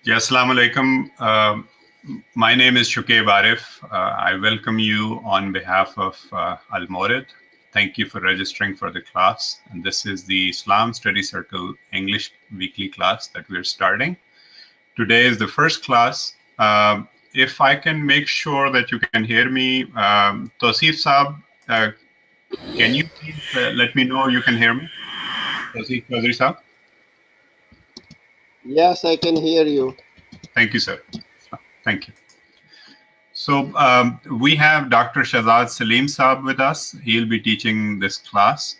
Yes, Assalamu alaikum. My name is Shukaib Arif. I welcome you on behalf of Al-Mawrid. Thank you for registering for the class. And this is the Islam Study Circle English weekly class that we're starting. Today is the first class. If I can make sure that you can hear me, Tosif Saab, can you please let me know you can hear me? Tosif Chaudhry Saab? Yes, I can hear you. Thank you, sir. Thank you. So we have Dr. Shehzad Saleem Saab with us. He'll be teaching this class.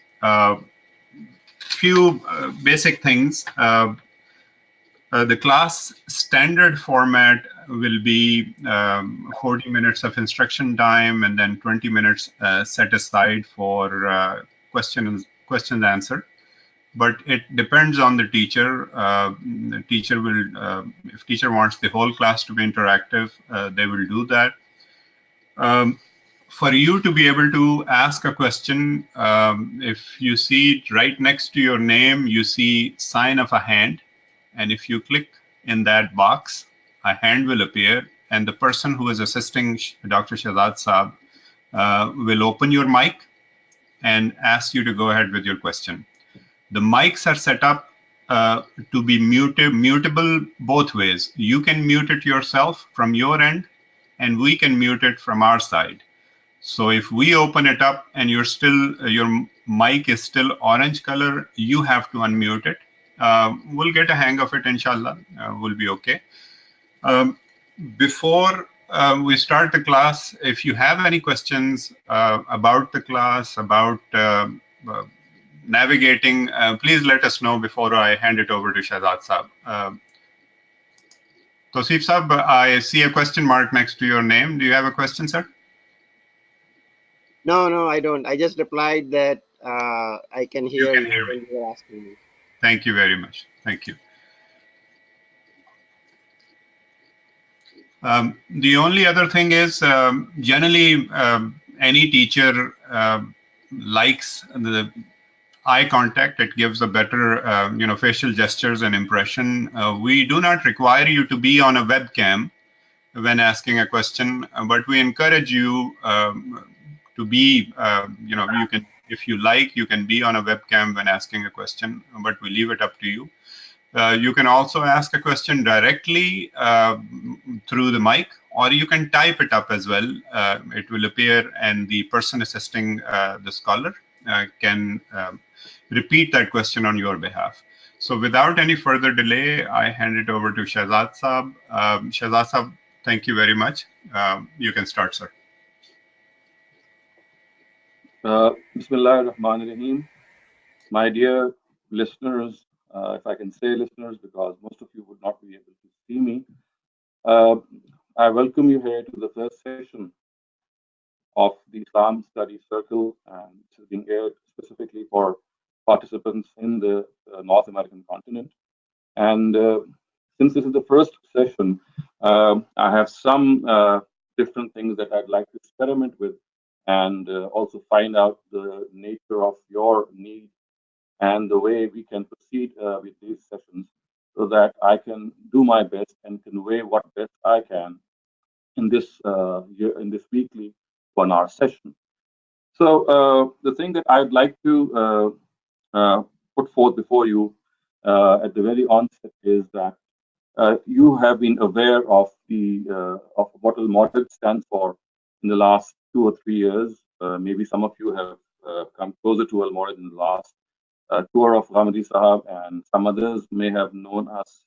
Few basic things. The class standard format will be 40 minutes of instruction time and then 20 minutes set aside for questions answered. But it depends on the teacher. The teacher will, if teacher wants the whole class to be interactive, they will do that. For you to be able to ask a question, if you see right next to your name, you see sign of a hand. And if you click in that box, a hand will appear. And the person who is assisting Dr. Shehzad Saab will open your mic and ask you to go ahead with your question. The mics are set up to be mutable both ways. You can mute it yourself from your end, and we can mute it from our side. So if we open it up and you're still, your mic is still orange color, you have to unmute it. We'll get a hang of it, inshallah. We'll be okay. Before we start the class, if you have any questions about the class, about navigating, please let us know before I hand it over to Shehzad Saab. Tosif Saab, I see a question mark next to your name. Do you have a question, sir? No, I don't. I just replied that I can hear you when you were asking me. Thank you very much. Thank you. The only other thing is, generally, any teacher likes the eye contact. It gives a better, facial gestures and impression. We do not require you to be on a webcam when asking a question, but we encourage you to be, you can, if you like, you can be on a webcam when asking a question, but we leave it up to you. You can also ask a question directly through the mic, or you can type it up as well. It will appear, and the person assisting the scholar can repeat that question on your behalf. So without any further delay, I hand it over to Shehzad Saab. Shehzad Saab, thank you very much. You can start, sir. Bismillah ar-Rahman ar-Rahim. My dear listeners, if I can say listeners, because most of you would not be able to see me, I welcome you here to the first session of the Islam Study Circle, and it is being aired specifically for participants in the North American continent. And since this is the first session, I have some different things that I'd like to experiment with, and also find out the nature of your need and the way we can proceed with these sessions, so that I can do my best and convey what best I can in this weekly 1-hour session. So the thing that I'd like to put forth before you at the very onset is that you have been aware of what Al-Mawrid stands for in the last 2 or 3 years. Maybe some of you have come closer to Al-Mawrid in the last tour of Ghamidi Sahab, and some others may have known us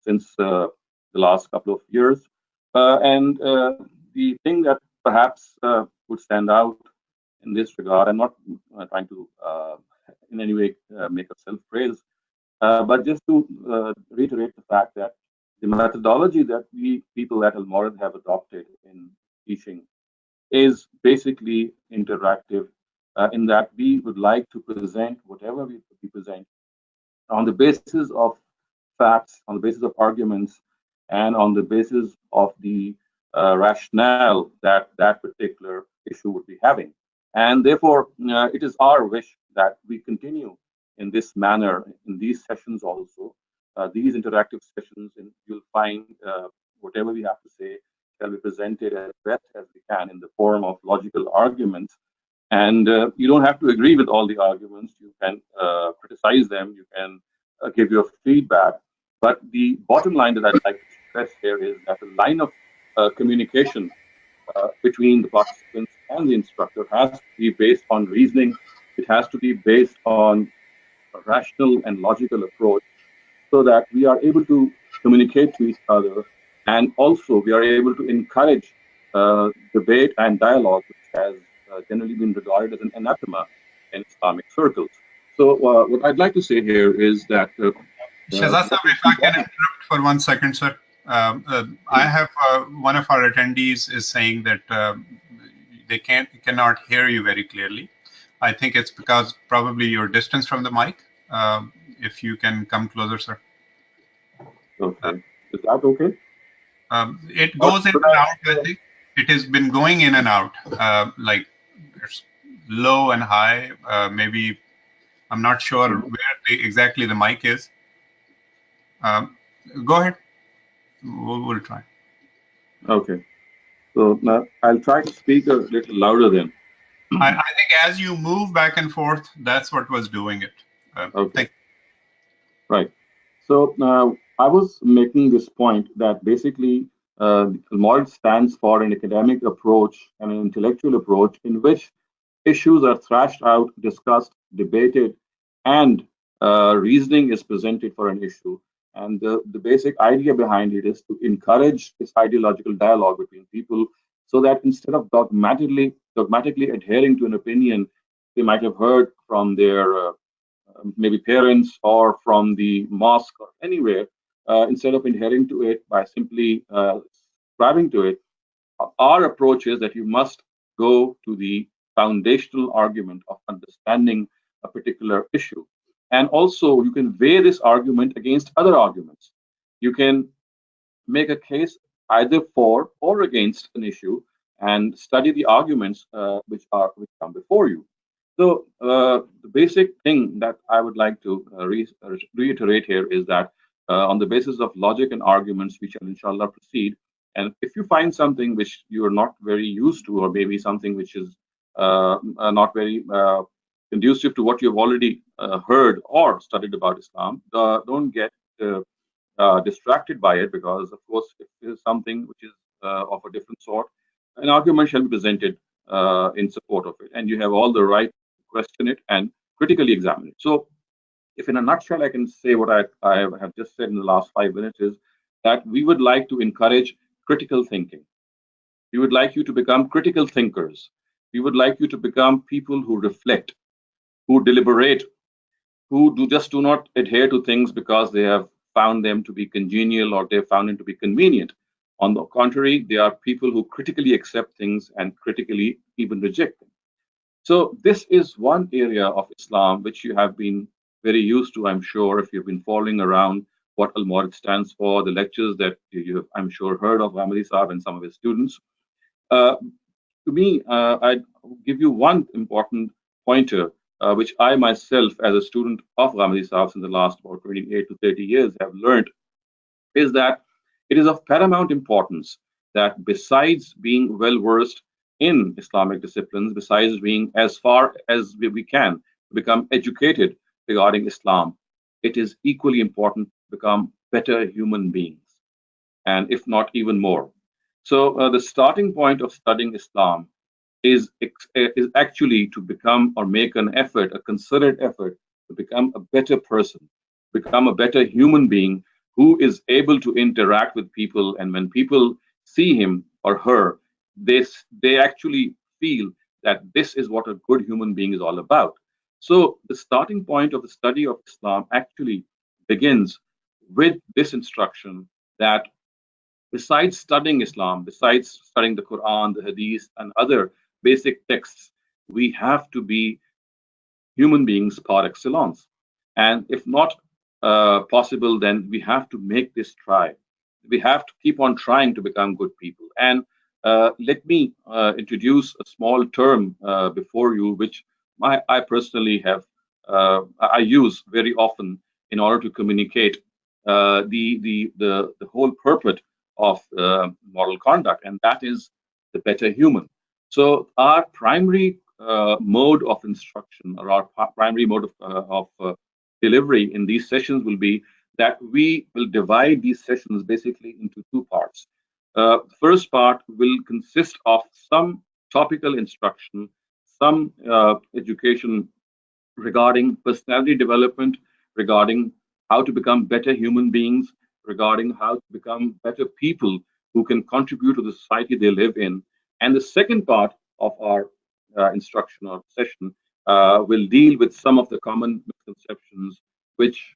since the last couple of years. And the thing that perhaps would stand out in this regard, I'm not trying to in any way make a self-praise, but just to reiterate the fact that the methodology that we people at Al-Mawrid have adopted in teaching is basically interactive, in that we would like to present whatever we present on the basis of facts, on the basis of arguments, and on the basis of the rationale that that particular issue would be having. And therefore, it is our wish that we continue in this manner in these sessions also, these interactive sessions, and you'll find whatever we have to say shall be presented as best as we can in the form of logical arguments. And you don't have to agree with all the arguments. You can criticize them. You can give your feedback. But the bottom line that I'd like to stress here is that the line of communication between the participants and the instructor has to be based on reasoning. It has to be based on a rational and logical approach so that we are able to communicate to each other, and also we are able to encourage debate and dialogue, which has generally been regarded as an anathema in Islamic circles. So what I'd like to say here is that Shehzad sir, if I can interrupt for 1 second, sir. I have one of our attendees is saying that they cannot hear you very clearly. I think it's because probably your distance from the mic. If you can come closer, sir. Okay. Is that okay? It goes in and out. I think it has been going in and out, like it's low and high. Maybe I'm not sure where exactly the mic is. Go ahead. We'll try. Okay. So now I'll try to speak a little louder then. I think as you move back and forth, that's what was doing it. Okay. Right. So I was making this point that basically Al-Mawrid stands for an academic approach and an intellectual approach in which issues are thrashed out, discussed, debated, and reasoning is presented for an issue. And the basic idea behind it is to encourage this ideological dialogue between people so that instead of dogmatically adhering to an opinion they might have heard from their maybe parents or from the mosque or anywhere, instead of adhering to it by simply subscribing to it, our approach is that you must go to the foundational argument of understanding a particular issue. And also, you can weigh this argument against other arguments. You can make a case either for or against an issue and study the arguments which come before you. So the basic thing that I would like to reiterate here is that on the basis of logic and arguments, we shall inshallah proceed. And if you find something which you are not very used to, or maybe something which is not very conducive to what you've already heard or studied about Islam, don't get distracted by it, because of course if it is something which is of a different sort, an argument shall be presented in support of it, and you have all the right to question it and critically examine it. So if in a nutshell I can say what I have just said in the last 5 minutes is that we would like to encourage critical thinking. We would like you to become critical thinkers. We would like you to become people who reflect, who deliberate, who do not adhere to things because they have found them to be congenial or they found them to be convenient. On the contrary, they are people who critically accept things and critically even reject them. So this is one area of Islam which you have been very used to, I'm sure, if you've been following around what Al-Mawrid stands for, the lectures that you have, I'm sure, heard of Ghamidi Saab and some of his students. To me, I'd give you one important pointer, which I myself, as a student of Ghamidi Saab in the last about 28 to 30 years, have learned, is that it is of paramount importance that besides being well-versed in Islamic disciplines, besides being as far as we can become educated regarding Islam, it is equally important to become better human beings, and if not even more. So the starting point of studying Islam is actually to become or make an effort, a concerted effort to become a better person, become a better human being who is able to interact with people. And when people see him or her, they actually feel that this is what a good human being is all about. So the starting point of the study of Islam actually begins with this instruction that besides studying Islam, besides studying the Quran, the Hadith, and other basic texts, we have to be human beings par excellence. And if not possible, then we have to make this try. We have to keep on trying to become good people. And let me introduce a small term before you, which I personally have, I use very often in order to communicate the whole purpose of moral conduct, and that is the better human. So our primary mode of instruction, or our primary mode of delivery in these sessions will be that we will divide these sessions basically into two parts. The first part will consist of some topical instruction, some education regarding personality development, regarding how to become better human beings, regarding how to become better people who can contribute to the society they live in. And the second part of our instruction or session will deal with some of the common misconceptions which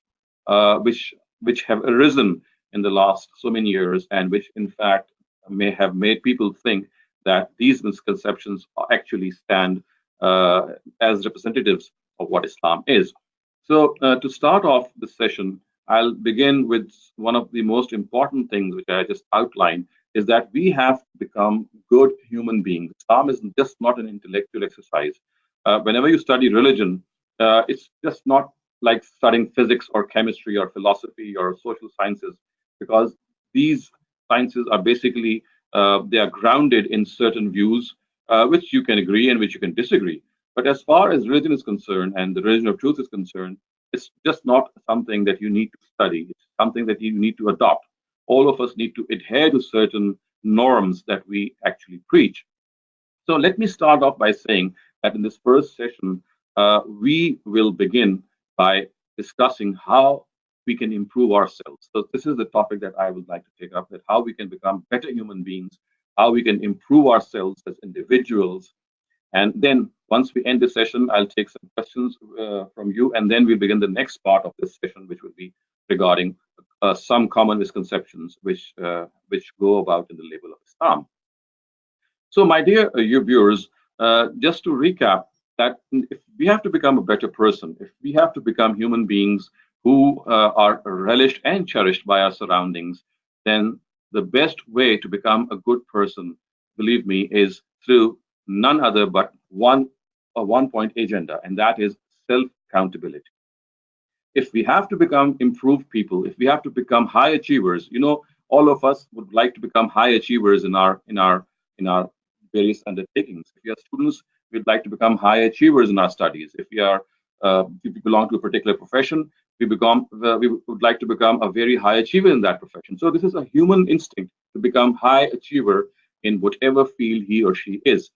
which have arisen in the last so many years, and which in fact may have made people think that these misconceptions actually stand as representatives of what Islam is. So, to start off this session, I'll begin with one of the most important things which I just outlined, is that we have to become good human beings. Islam is just not an intellectual exercise. Whenever you study religion, it's just not like studying physics or chemistry or philosophy or social sciences, because these sciences are basically they are grounded in certain views, which you can agree and which you can disagree. But as far as religion is concerned and the religion of truth is concerned, it's just not something that you need to study. It's something that you need to adopt. All of us need to adhere to certain norms that we actually preach. So let me start off by saying that in this first session, we will begin by discussing how we can improve ourselves. So this is the topic that I would like to take up: that how we can become better human beings, how we can improve ourselves as individuals, and then once we end the session, I'll take some questions from you, and then we'll begin the next part of this session, which will be regarding some common misconceptions which go about in the label of Islam. So, my dear you viewers, just to recap, that if we have to become a better person, if we have to become human beings who are relished and cherished by our surroundings, then the best way to become a good person, believe me, is through none other but a one-point agenda, and that is self-accountability. If we have to become improved people, if we have to become high achievers, all of us would like to become high achievers in our various undertakings. If we are students, we'd like to become high achievers in our studies. If we belong to a particular profession, we would like to become a very high achiever in that profession. So this is a human instinct to become high achiever in whatever field he or she is.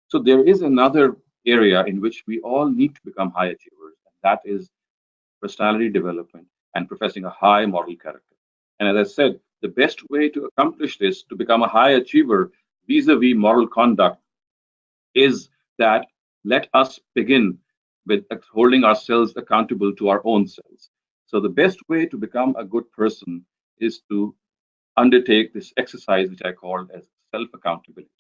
So there is another area in which we all need to become high achievers, and that is personality development and professing a high moral character. And as I said, the best way to accomplish this, to become a high achiever vis-a-vis moral conduct, is that let us begin with holding ourselves accountable to our own selves. So the best way to become a good person is to undertake this exercise, which I call as self-accountability.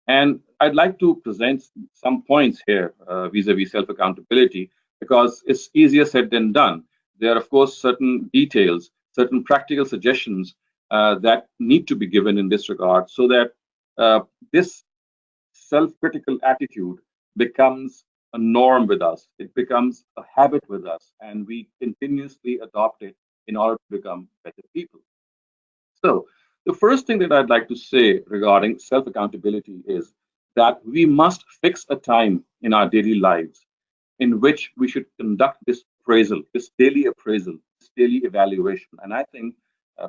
And I'd like to present some points here vis-a-vis self-accountability, because it's easier said than done. There are, of course, certain details, certain practical suggestions that need to be given in this regard, so that this self-critical attitude becomes a norm with us. It becomes a habit with us, and we continuously adopt it in order to become better people. So, the first thing that I'd like to say regarding self accountability is that we must fix a time in our daily lives in which we should conduct this appraisal, this daily evaluation. And I think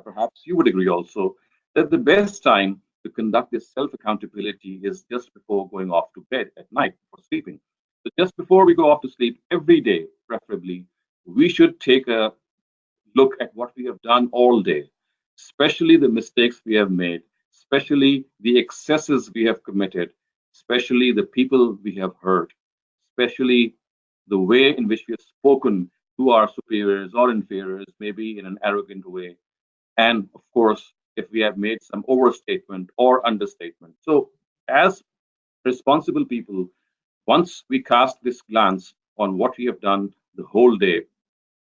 perhaps you would agree also that the best time to conduct this self accountability is just before going off to bed at night for sleeping. So, just before we go off to sleep every day, preferably, we should take a look at what we have done all day, especially the mistakes we have made, especially the excesses we have committed, especially the people we have hurt, especially the way in which we have spoken to our superiors or inferiors, maybe in an arrogant way, and of course, if we have made some overstatement or understatement. So, as responsible people, once we cast this glance on what we have done the whole day,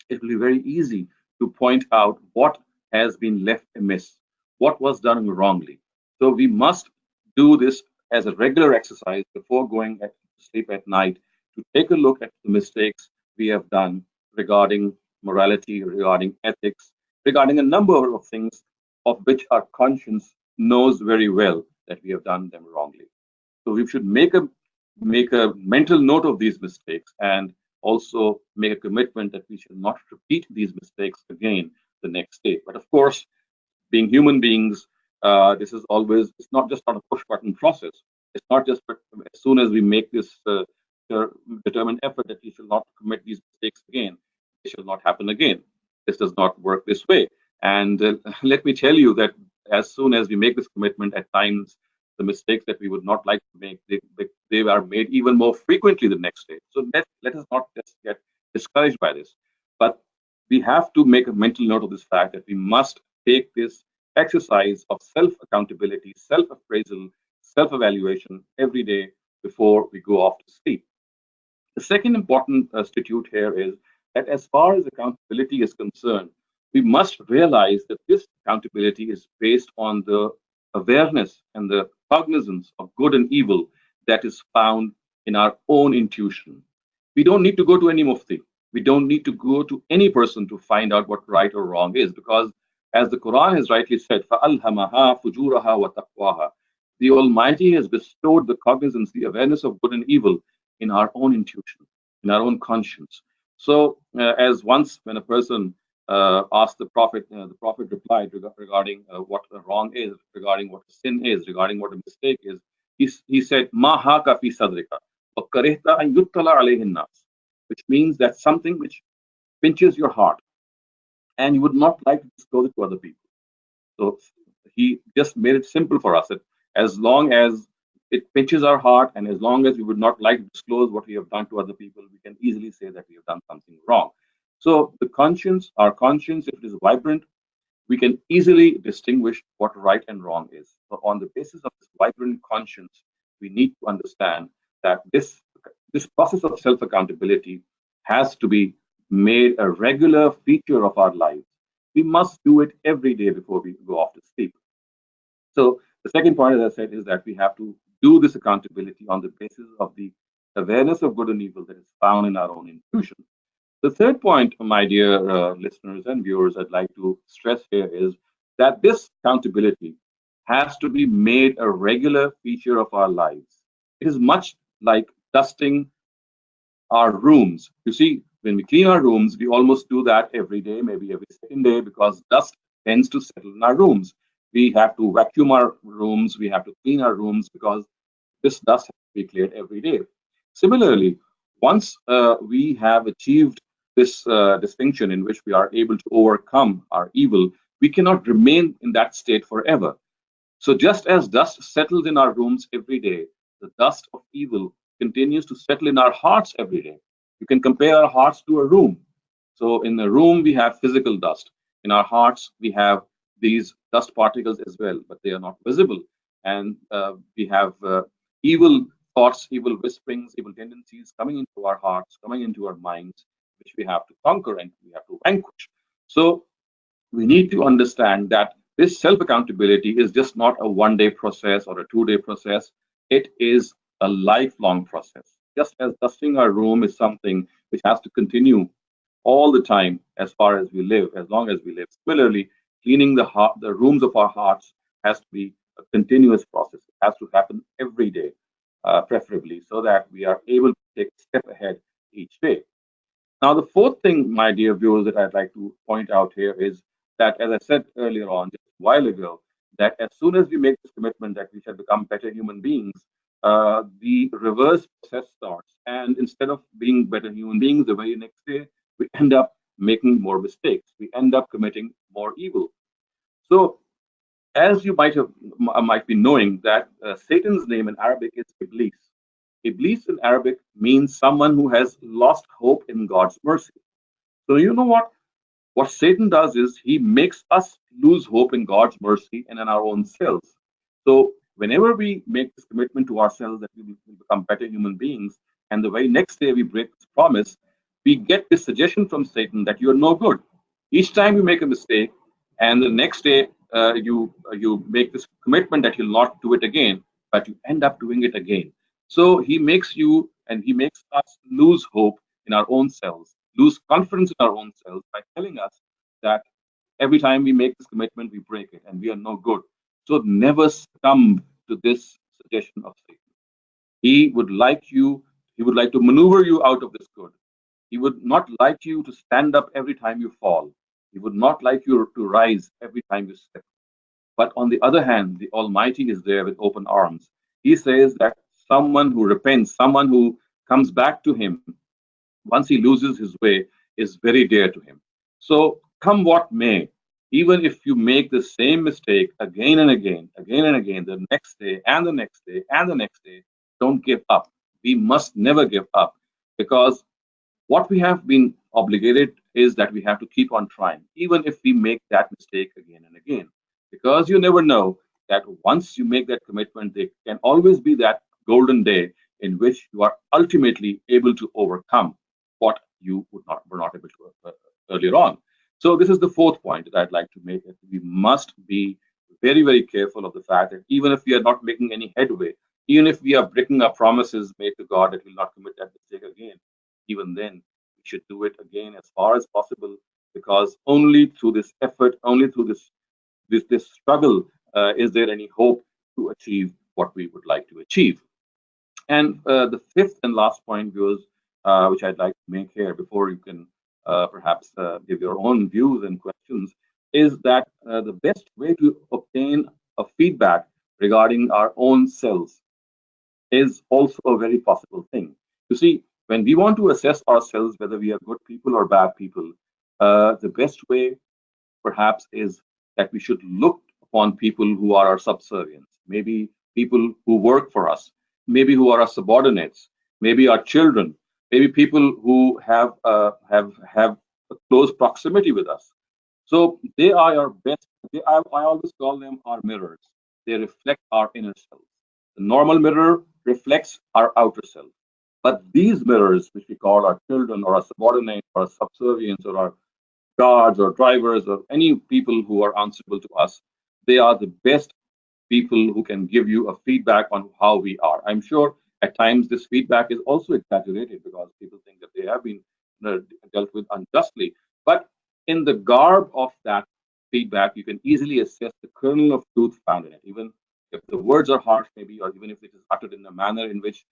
it will be very easy to point out what has been left amiss, what was done wrongly. So we must do this as a regular exercise before going to sleep at night, to take a look at the mistakes we have done regarding morality, regarding ethics, regarding a number of things of which our conscience knows very well that we have done them wrongly. So we should make a mental note of these mistakes and also make a commitment that we should not repeat these mistakes again the next day. But of course, being human beings, this is always, it's not a push button process. It's not just as soon as we make this determined effort that we shall not commit these mistakes again, they shall not happen again. This does not work this way. And let me tell you that as soon as we make this commitment, at times the mistakes that we would not like to make, they are made even more frequently the next day. So let us not just get discouraged by this. But we have to make a mental note of this fact that we must take this exercise of self accountability, self appraisal, self evaluation every day before we go off to sleep. The second important statute here is that as far as accountability is concerned, we must realize that this accountability is based on the awareness and the cognizance of good and evil that is found in our own intuition. We don't need to go to any mufti. We don't need to go to any person to find out what right or wrong is, because as the Quran has rightly said, فَأَلْهَمَهَا فُجُورَهَا وَتَقْوَاهَا. The Almighty has bestowed the cognizance, the awareness of good and evil in our own intuition, in our own conscience. So, as once when a person asked the Prophet replied regarding what a wrong is, regarding what a sin is, regarding what a mistake is. He said, "Ma haka fi sadrika, wa karihta an yuttala alayhi nas," which means that something which pinches your heart, and you would not like to disclose it to other people. So he just made it simple for us that as long as it pinches our heart, and as long as we would not like to disclose what we have done to other people, we can easily say that we have done something wrong. So the conscience, our conscience, if it is vibrant, we can easily distinguish what right and wrong is. So on the basis of this vibrant conscience, we need to understand that this process of self accountability has to be made a regular feature of our lives. We must do it every day before we go off to sleep. So the second point, as I said, is that we have to do this accountability on the basis of the awareness of good and evil that is found in our own intuition. The third point, my dear listeners and viewers, I'd like to stress here is that this accountability has to be made a regular feature of our lives. It is much like dusting our rooms. You see, when we clean our rooms, we almost do that every day, maybe every second day, because dust tends to settle in our rooms. We have to vacuum our rooms, we have to clean our rooms because this dust has to be cleared every day. Similarly, once we have achieved this distinction in which we are able to overcome our evil, we cannot remain in that state forever. So just as dust settles in our rooms every day, the dust of evil continues to settle in our hearts every day. You can compare our hearts to a room. So in the room, we have physical dust. In our hearts, we have these dust particles as well, but they are not visible. And we have evil thoughts, evil whisperings, evil tendencies coming into our hearts, coming into our minds, which we have to conquer and we have to vanquish. So we need to understand that this self accountability is just not a 1 day process or a 2 day process. It is a lifelong process. Just as dusting our room is something which has to continue all the time as far as we live, as long as we live. Similarly, cleaning the rooms of our hearts has to be a continuous process. It has to happen every day, preferably, so that we are able to take a step ahead each day. Now, the fourth thing, my dear viewers, that I'd like to point out here is that, as I said earlier on, just a while ago, that as soon as we make this commitment that we shall become better human beings, the reverse process starts. And instead of being better human beings the very next day, we end up making more mistakes. We end up committing more evil. So, as you might be knowing, that Satan's name in Arabic is Iblis. Iblis in Arabic means someone who has lost hope in God's mercy. So you know what? What Satan does is he makes us lose hope in God's mercy and in our own selves. So whenever we make this commitment to ourselves that we will become better human beings, and the very next day we break this promise, we get this suggestion from Satan that you are no good. Each time you make a mistake, and the next day you make this commitment that you'll not do it again, but you end up doing it again. So he makes you and he makes us lose hope in our own selves, lose confidence in our own selves by telling us that Every time we make this commitment, we break it, and we are no good. So never succumb to this suggestion of Satan. He would like you, he would like to maneuver you out of this good. He would not like you to stand up every time you fall. He would not like you to rise every time you slip. But on the other hand, the Almighty is there with open arms. He says that someone who repents, someone who comes back to Him once he loses his way, is very dear to Him. So, come what may, even if you make the same mistake again and again, the next day and the next day and the next day, don't give up. We must never give up, because what we have been obligated is that we have to keep on trying, even if we make that mistake again and again. Because you never know that once you make that commitment, there can always be that golden day in which you are ultimately able to overcome what you were not able to earlier on. So this is the fourth point that I'd like to make. That we must be very careful of the fact that even if we are not making any headway, even if we are breaking our promises made to God that we'll not commit that mistake again, even then we should do it again as far as possible, because only through this effort, only through this struggle, is there any hope to achieve what we would like to achieve. And the fifth and last point, viewers, which I'd like to make here before you can perhaps give your own views and questions, is that the best way to obtain a feedback regarding our own selves is also a very possible thing. You see, when we want to assess ourselves whether we are good people or bad people, the best way perhaps is that we should look upon people who are our subservients, maybe people who work for us, maybe who are our subordinates, maybe our children, maybe people who have a close proximity with us. So they are our best. I always call them our mirrors. They reflect our inner self. The normal mirror reflects our outer self. But these mirrors, which we call our children or our subordinates or our subservients or our guards or drivers or any people who are answerable to us, they are the best people who can give you a feedback on how we are. I'm sure at times this feedback is also exaggerated because people think that they have been dealt with unjustly. But in the garb of that feedback, you can easily assess the kernel of truth found in it. Even if the words are harsh, maybe, or even if it is uttered in a manner in which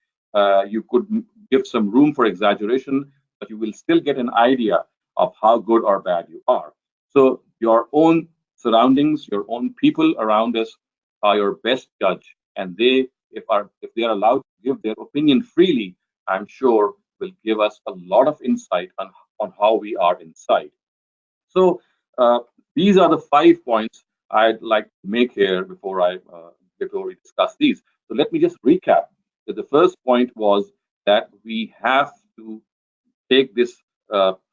you could give some room for exaggeration, but you will still get an idea of how good or bad you are. So your own surroundings, your own people around us are your best judge, and if they are allowed to give their opinion freely, I'm sure will give us a lot of insight on how we are inside. So uh, these are the 5 points I'd like to make here before we discuss these. So let me just recap. That the first point was that we have to take this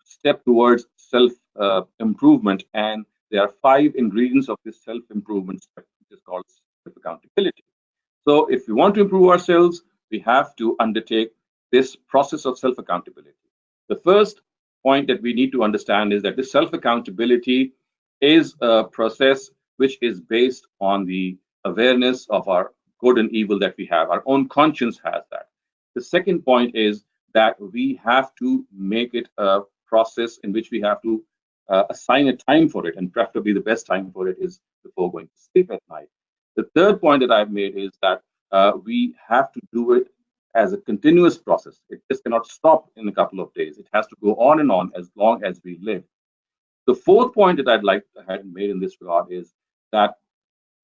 step towards self improvement, and there are 5 ingredients of this self improvement step, which is called self accountability. So if we want to improve ourselves, we have to undertake this process of self accountability. The first point that we need to understand is that this self accountability is a process which is based on the awareness of our good and evil that we have. Our own conscience has that. The second point is that we have to make it a process in which we have to assign a time for it, and preferably the best time for it is before going to sleep at night. The third point that I've made is that we have to do it as a continuous process. It just cannot stop in a couple of days. It has to go on and on as long as we live. The fourth point that I'd like to have made in this regard is that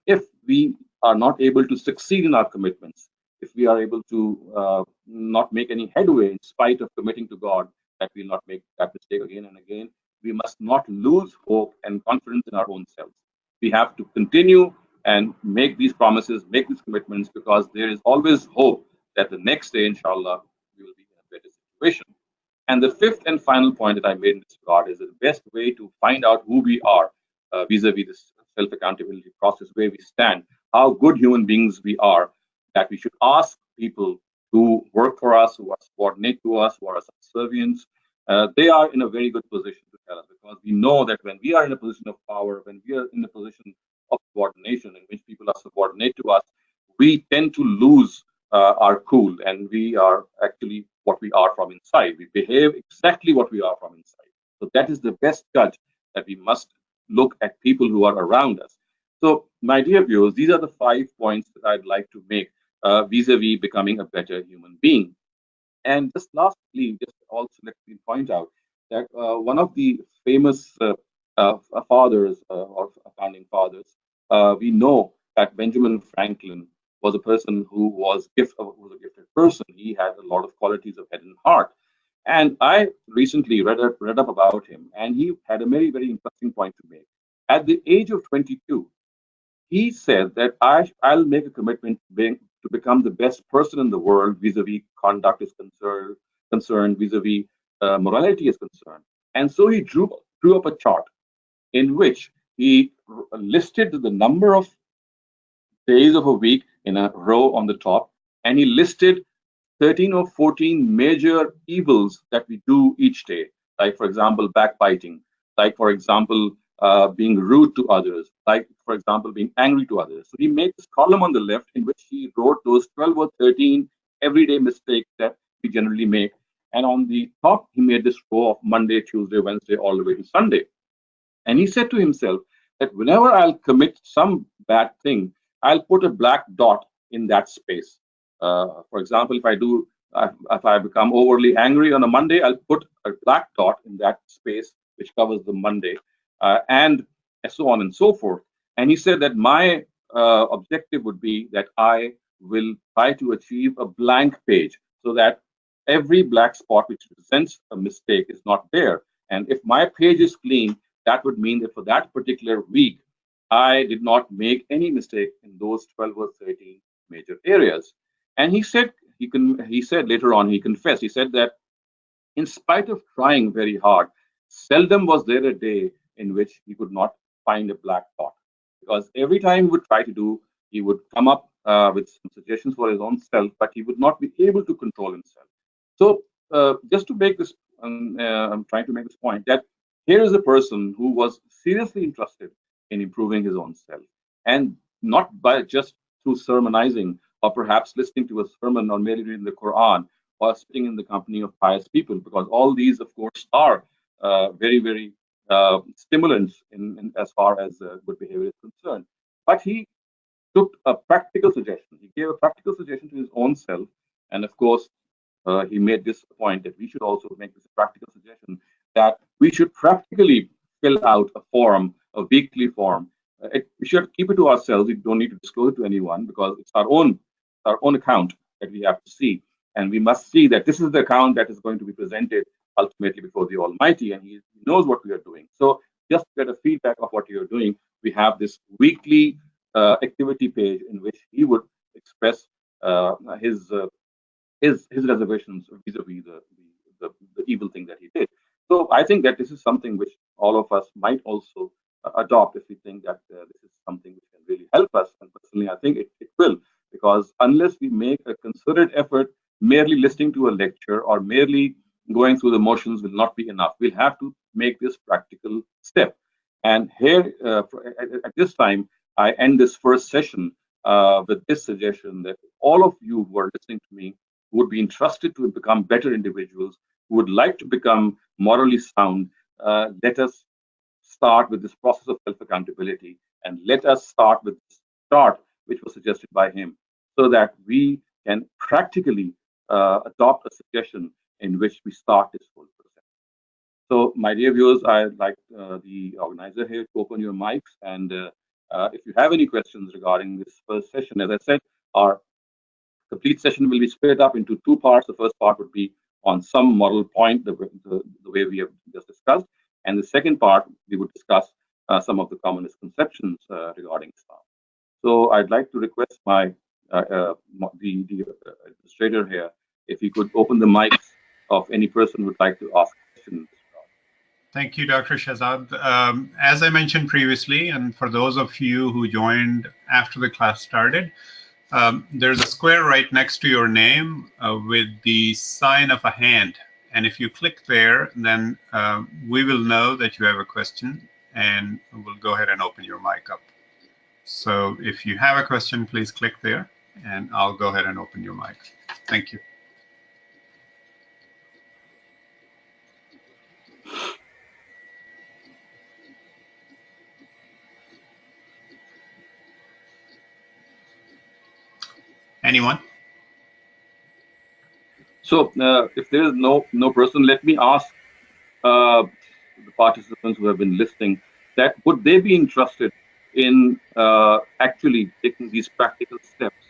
if we are not able to succeed in our commitments, if we are able to not make any headway in spite of committing to God, that we'll not make that mistake again and again, we must not lose hope and confidence in our own selves. We have to continue and make these promises, make these commitments, because there is always hope that the next day, inshallah, we will be in a better situation. And the fifth and final point that I made in this regard is that the best way to find out who we are vis-a-vis this self-accountability process, where we stand, how good human beings we are, that we should ask people who work for us, who are subordinate to us, who are subservients. They are in a very good position to tell us, because we know that when we are in a position of power, when we are in a position of subordination in which people are subordinate to us, we tend to lose our cool, and we are actually what we are from inside. We behave exactly what we are from inside. So that is the best judge that we must look at people who are around us. So, my dear viewers, these are the 5 points that I'd like to make vis-a-vis becoming a better human being. And just lastly, just also let me point out that one of the famous fathers or founding fathers, we know that Benjamin Franklin was a person who was a gifted person. He had a lot of qualities of head and heart. And I recently read up about him, and he had a very, very interesting point to make. At the age of 22, he said that I'll make a commitment to become the best person in the world vis-a-vis conduct is concerned vis-a-vis morality is concerned. And so he drew up a chart in which he listed the number of days of a week in a row on the top, and he listed 13 or 14 major evils that we do each day, like, for example, backbiting, like, for example, being rude to others, like, for example, being angry to others. So he made this column on the left in which he wrote those 12 or 13 everyday mistakes that we generally make. And on the top, he made this row of Monday, Tuesday, Wednesday, all the way to Sunday. And he said to himself that whenever I'll commit some bad thing, I'll put a black dot in that space. For example, if I become overly angry on a Monday, I'll put a black dot in that space which covers the Monday, and so on and so forth. And he said that my objective would be that I will try to achieve a blank page so that every black spot which represents a mistake is not there. And if my page is clean, that would mean that for that particular week, I did not make any mistake in those 12 or 13 major areas. And he said later on, he confessed, he said that in spite of trying very hard, seldom was there a day in which he could not find a black dot. Because every time he would try to do, he would come up with some suggestions for his own self, but he would not be able to control himself. So, just to make this, I'm trying to make this point that here is a person who was seriously interested in improving his own self, and not by just through sermonizing or perhaps listening to a sermon or merely reading the Quran or sitting in the company of pious people, because all these, of course, are very, very stimulants in as far as good behavior is concerned. But he took a practical suggestion. He gave a practical suggestion to his own self, and of course, he made this point that we should also make this a practical suggestion that we should practically fill out a form, a weekly form. We should keep it to ourselves. We don't need to disclose it to anyone because it's our own account that we have to see, and we must see that this is the account that is going to be presented ultimately before the Almighty, and He knows what we are doing. So, just to get a feedback of what you're doing, we have this weekly activity page in which He would express his his reservations vis-a-vis the evil thing that he did. So I think that this is something which all of us might also adopt if we think that this is something which can really help us. And personally, I think it will, because unless we make a concerted effort, merely listening to a lecture or merely going through the motions will not be enough. We'll have to make this practical step. And here, at this time, I end this first session with this suggestion that all of you who are listening to me who would be entrusted to become better individuals, who would like to become morally sound, let us start with this process of self-accountability, and let us start with this chart which was suggested by him, so that we can practically adopt a suggestion in which we start this whole process. So, my dear viewers, I'd like the organizer here to open your mics, and if you have any questions regarding this first session, as I said, our complete session will be split up into two parts. The first part would be on some model point, the way we have just discussed. And the second part, we would discuss some of the common misconceptions regarding Islam. So I'd like to request the administrator here, if he could open the mics of any person who would like to ask questions. Thank you, Dr. Shehzad. As I mentioned previously, and for those of you who joined after the class started, there's a square right next to your name with the sign of a hand. And if you click there, then we will know that you have a question, and we'll go ahead and open your mic up. So if you have a question, please click there, and I'll go ahead and open your mic. Thank you. Anyone? So if there is no person, let me ask the participants who have been listening that would they be interested in actually taking these practical steps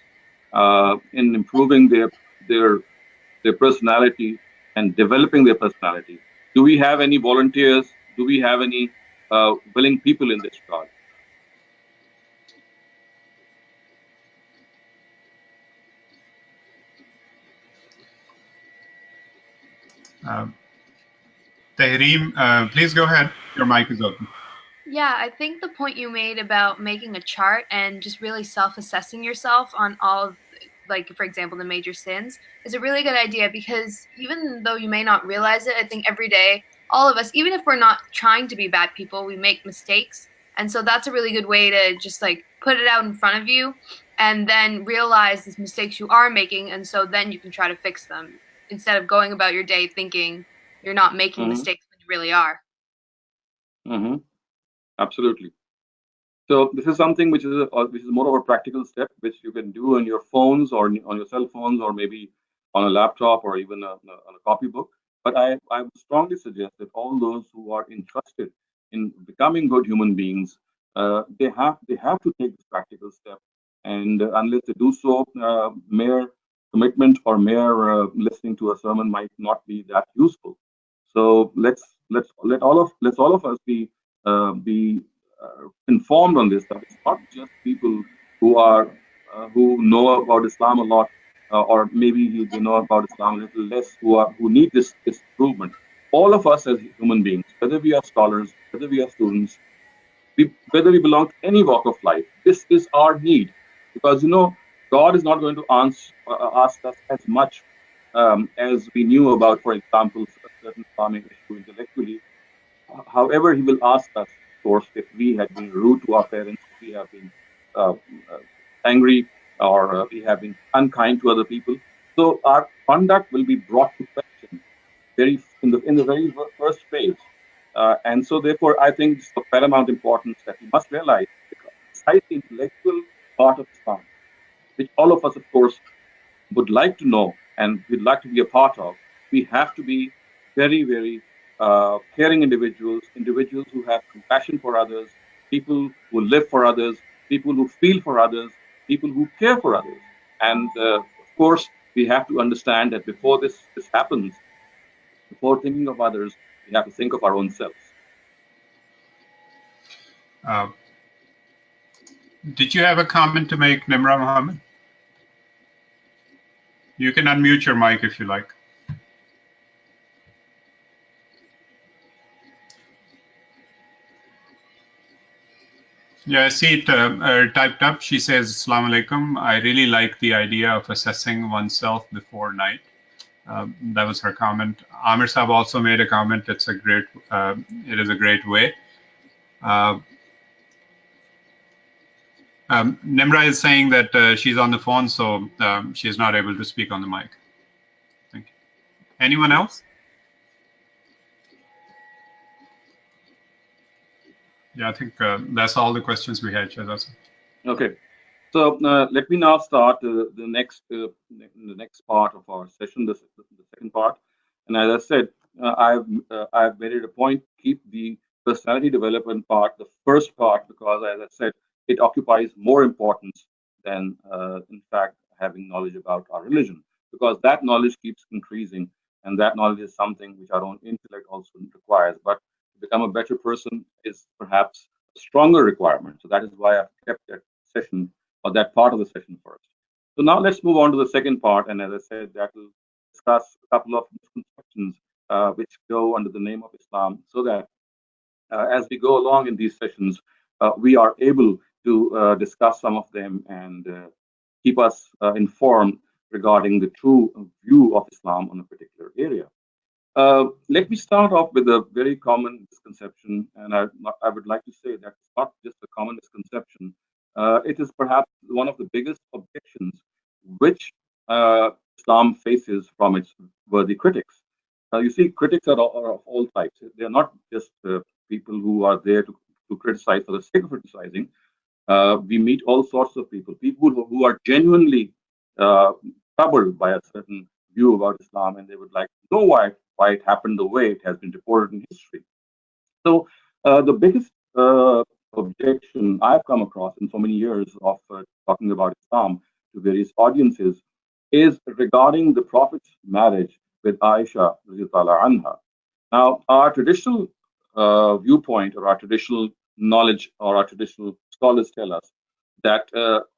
in improving their their personality and developing their personality. Do we have any volunteers? Do we have any willing people in this regard? Uh, Tahreem, please go ahead. Your mic is open. Yeah, I think the point you made about making a chart and just really self-assessing yourself on all of, like, for example, the major sins is a really good idea, because even though you may not realize it, I think every day, all of us, even if we're not trying to be bad people, we make mistakes. And so that's a really good way to just like put it out in front of you and then realize the mistakes you are making. And so then you can try to fix them instead of going about your day thinking you're not making Mm-hmm. mistakes when you really are. Mm-hmm. Absolutely. So this is something which is more of a practical step which you can do on your phones or on your cell phones or maybe on a laptop or even on a copybook. But I would strongly suggest that all those who are interested in becoming good human beings, they have to take this practical step. And unless they do so, mere commitment or mere listening to a sermon might not be that useful. So let's all of us be informed on this, that it's not just people who are who know about Islam a lot, or maybe they know about Islam a little less, who need this improvement. All of us as human beings, whether we are scholars, whether we are students, whether we belong to any walk of life, this is our need, because God is not going to ask us as much as we knew about, for example, a certain Islamic issue intellectually. However, he will ask us, of course, if we had been rude to our parents, if we have been uh, uh, angry, or we have been unkind to other people. So our conduct will be brought to question in the very first phase. And so, therefore, I think it's of paramount importance that we must realize that besides the intellectual part of Islam, which all of us, of course, would like to know and we'd like to be a part of, we have to be very, very caring individuals, individuals who have compassion for others, people who live for others, people who feel for others, people who care for others. And of course, we have to understand that before this happens, before thinking of others, we have to think of our own selves. Uh, did you have a comment to make, Nimra Muhammad? You can unmute your mic if you like. Yeah, I see it typed up. She says, Assalamu alaikum. I really like the idea of assessing oneself before night. That was her comment. Amir Saab also made a comment. It is a great way. Uh, Nimra is saying that she's on the phone, so she's not able to speak on the mic. Thank you. Anyone else? Yeah, I think that's all the questions we had, Shehzad. Okay. So let me now start the next part of our session, the second part. And as I said, I've made it a point to keep the personality development part the first part, because, as I said, it occupies more importance than, in fact, having knowledge about our religion, because that knowledge keeps increasing, and that knowledge is something which our own intellect also requires. But to become a better person is perhaps a stronger requirement. So that is why I've kept that session or that part of the session first. So now let's move on to the second part, and as I said, that will discuss a couple of misconceptions which go under the name of Islam, so that as we go along in these sessions, we are able to discuss some of them and keep us informed regarding the true view of Islam on a particular area. Let me start off with a very common misconception, and I would like to say that it's not just a common misconception. It is perhaps one of the biggest objections which Islam faces from its worthy critics. You see, critics are of all types. They are not just people who are there to criticize for the sake of criticizing. We meet all sorts of people, people who are genuinely uh, troubled by a certain view about Islam, and they would like to know why it happened the way it has been reported in history. So the biggest objection I've come across in so many years of talking about Islam to various audiences is regarding the Prophet's marriage with Aisha radiallahu anha. Now, our traditional viewpoint, or our traditional knowledge, or our traditional scholars tell us that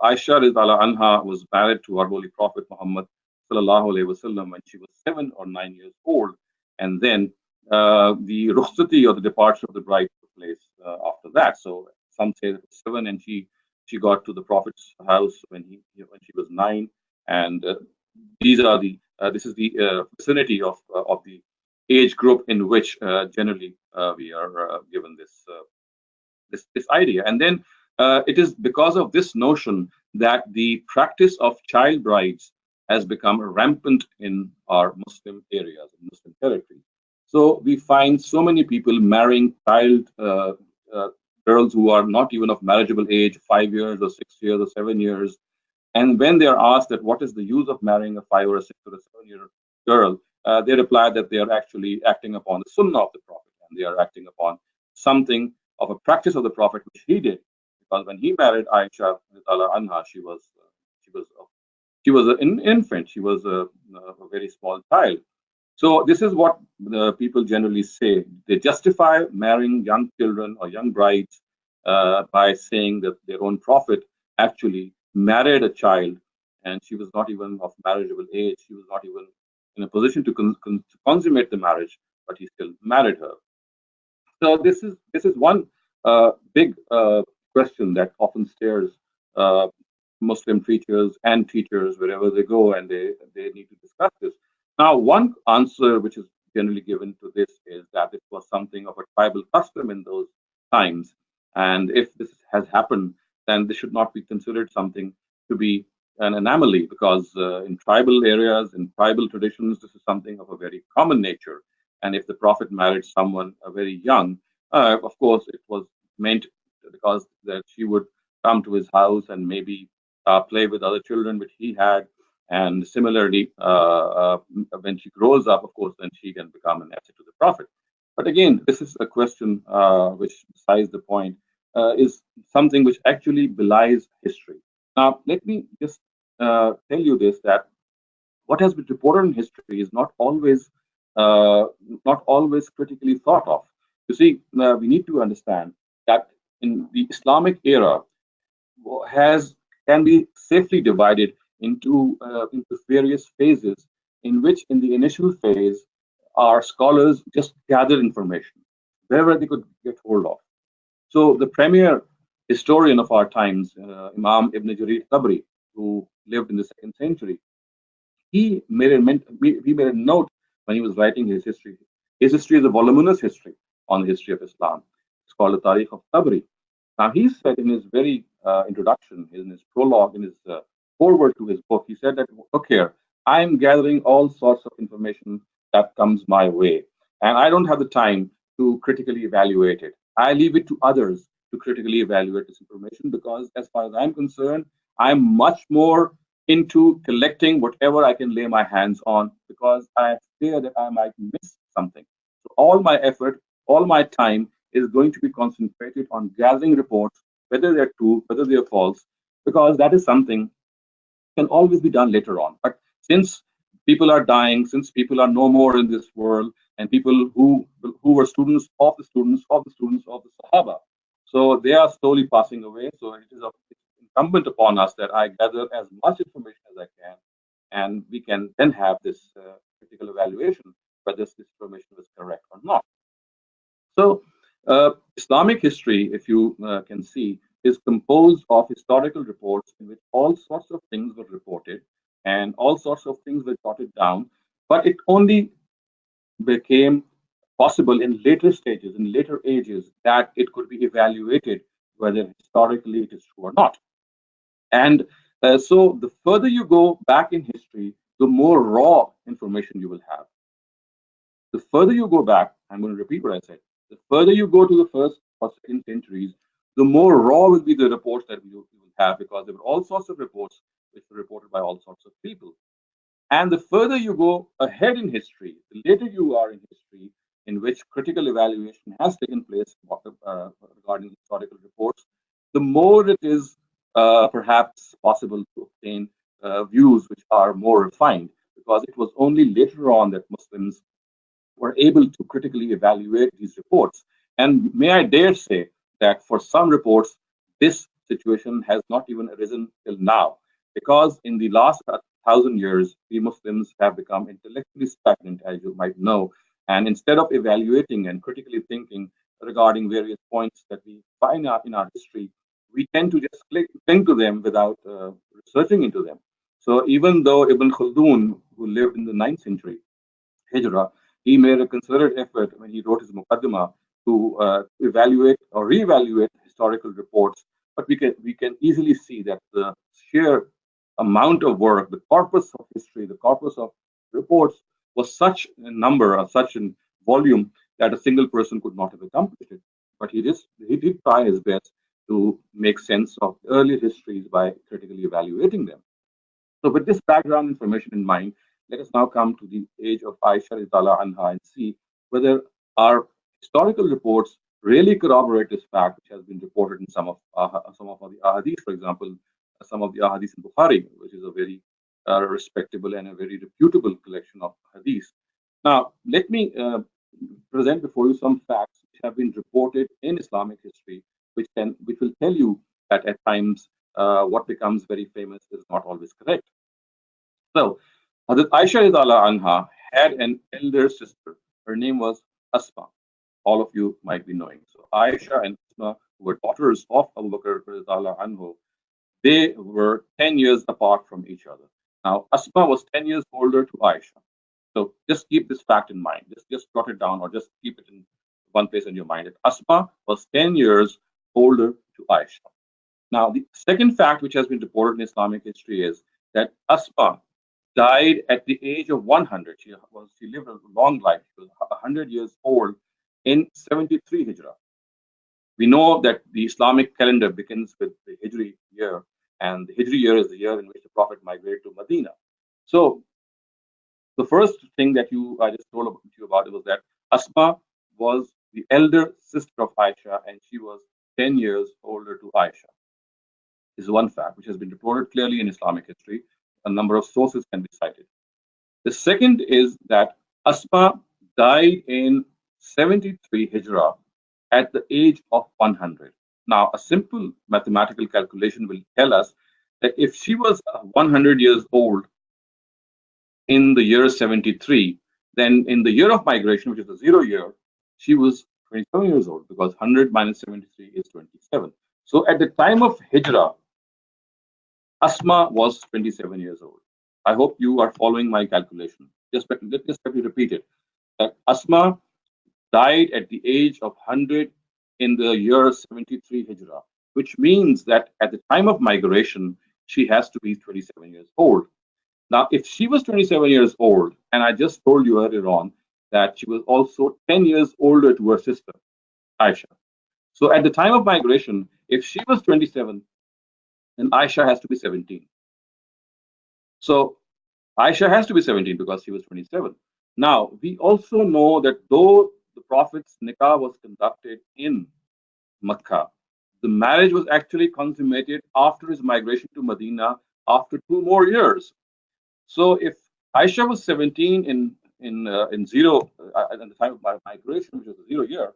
Aisha radiallahu anha was married to our Holy Prophet Muhammad sallallahu alaihi wasallam when she was 7 or 9 years old, and then the rukhsati, or the departure of the bride, took place after that. So some say it was 7, and she got to the Prophet's house when she was 9, and these are the this is the vicinity of the age group in which generally we are given this idea. And then it is because of this notion that the practice of child brides has become rampant in our Muslim areas, in Muslim territories. So we find so many people marrying child uh, girls who are not even of marriageable age, 5 years or 6 years or 7 years. And when they are asked that what is the use of marrying a 5 or 6 or 7 year girl, they reply that they are actually acting upon the sunnah of the Prophet, and they are acting upon something of a practice of the Prophet which he did. Because when he married Aisha radiallahu anha, she was an infant. She was a very small child. So this is what the people generally say. They justify marrying young children or young brides by saying that their own prophet actually married a child, and she was not even of marriageable age. She was not even in a position to consummate the marriage, but he still married her. So this is one big question that often stares uh, Muslim preachers and teachers wherever they go, and they need to discuss this. Now, one answer which is generally given to this is that it was something of a tribal custom in those times, and if this has happened, then this should not be considered something to be an anomaly, because in tribal areas, in tribal traditions, this is something of a very common nature. And if the Prophet married someone very young, of course, it was meant because that she would come to his house and maybe play with other children which he had. And similarly, when she grows up, of course, then she can become an asset to the Prophet. But again, this is a question which, besides the point, is something which actually belies history. Now, let me just tell you this, that what has been reported in history is uh, not always critically thought of. You see, we need to understand that in the Islamic era has can be safely divided into various phases, in which in the initial phase our scholars just gathered information wherever they could get hold of. So the premier historian of our times, Imam Ibn Jarir Tabri, who lived in the second century, he made a note when he was writing his history. His history is a voluminous history on the history of Islam. It's called the Tarikh of Tabri. Now he said in his very introduction, in his prologue, in his foreword to his book, he said that, look here, I'm gathering all sorts of information that comes my way, and I don't have the time to critically evaluate it. I leave it to others to critically evaluate this information, because as far as I'm concerned, I'm much more into collecting whatever I can lay my hands on, because I fear that I might miss something. So all my effort, all my time is going to be concentrated on gathering reports, whether they're true, whether they're false, because that is something can always be done later on. But since people are dying, since people are no more in this world, and people who were students of the students of the students of the Sahaba, so they are slowly passing away. So it's incumbent upon us that I gather as much information as I can, and we can then have this critical evaluation whether this information was correct or not. So, Islamic history, if you can see, is composed of historical reports in which all sorts of things were reported and all sorts of things were jotted down, but it only became possible in later stages, in later ages, that it could be evaluated whether historically it is true or not. And so, the further you go back in history, the more raw information you will have. The further you go back, I'm going to repeat what I said. The further you go to the first or second centuries, the more raw will be the reports that you will have, because there were all sorts of reports which were reported by all sorts of people. And the further you go ahead in history, the later you are in history, in which critical evaluation has taken place regarding historical reports, the more it is perhaps possible to obtain views which are more refined, because it was only later on that Muslims were able to critically evaluate these reports. And may I dare say that for some reports, this situation has not even arisen till now, because in the last 1,000 years, we Muslims have become intellectually stagnant, as you might know. And instead of evaluating and critically thinking regarding various points that we find out in our history, we tend to just cling to them without researching into them. So even though Ibn Khaldun, who lived in the 9th century, Hijra, he made a concerted effort when he wrote his Muqaddimah to evaluate or reevaluate historical reports. But we can easily see that the sheer amount of work, the corpus of history, the corpus of reports was such a number or such a volume that a single person could not have accomplished it. But he did try his best to make sense of early histories by critically evaluating them. So with this background information in mind, let us now come to the age of Aisha Ridallah Anha and see whether our historical reports really corroborate this fact, which has been reported in some of the ahadith, for example, some of the ahadith in Bukhari, which is a very respectable and a very reputable collection of hadith. Now, let me present before you some facts which have been reported in Islamic history, which will tell you that at times what becomes very famous is not always correct. So, Hazrat Aisha Ridallah Anha had an elder sister. Her name was Asma. All of you might be knowing. So, Aisha and Asma, who were daughters of Abu Bakr Ridallah Anhu, they were 10 years apart from each other. Now, Asma was 10 years older to Aisha. So, just keep this fact in mind. Just jot it down or just keep it in one place in your mind. That Asma was 10 years older to Aisha. Now, the second fact which has been reported in Islamic history is that Asma died at the age of 100. She lived a long life. She was 100 years old in 73 Hijrah. We know that the Islamic calendar begins with the Hijri year, and the Hijri year is the year in which the Prophet migrated to Medina. So the first thing that I just told you about it was that Asma was the elder sister of Aisha, and she was 10 years older to Aisha. This is one fact which has been reported clearly in Islamic history. A number of sources can be cited. The second is that Asma died in 73 Hijrah at the age of 100. Now, a simple mathematical calculation will tell us that if she was 100 years old in the year 73, then in the year of migration, which is the 0 year, she was 27 years old, because 100 minus 73 is 27. So at the time of Hijrah, Asma was 27 years old. I hope you are following my calculation. Let me repeat it. Asma died at the age of 100 in the year 73 Hijrah, which means that at the time of migration, she has to be 27 years old. Now, if she was 27 years old, and I just told you earlier on that she was also 10 years older to her sister, Aisha. So at the time of migration, if she was 27, then Aisha has to be 17. So Aisha has to be 17 because she was 27. Now, we also know that though the Prophet's nikah was conducted in Makkah, the marriage was actually consummated after his migration to Medina after 2 more years. So if Aisha was 17 in zero at the time of my migration, which was a 0 year,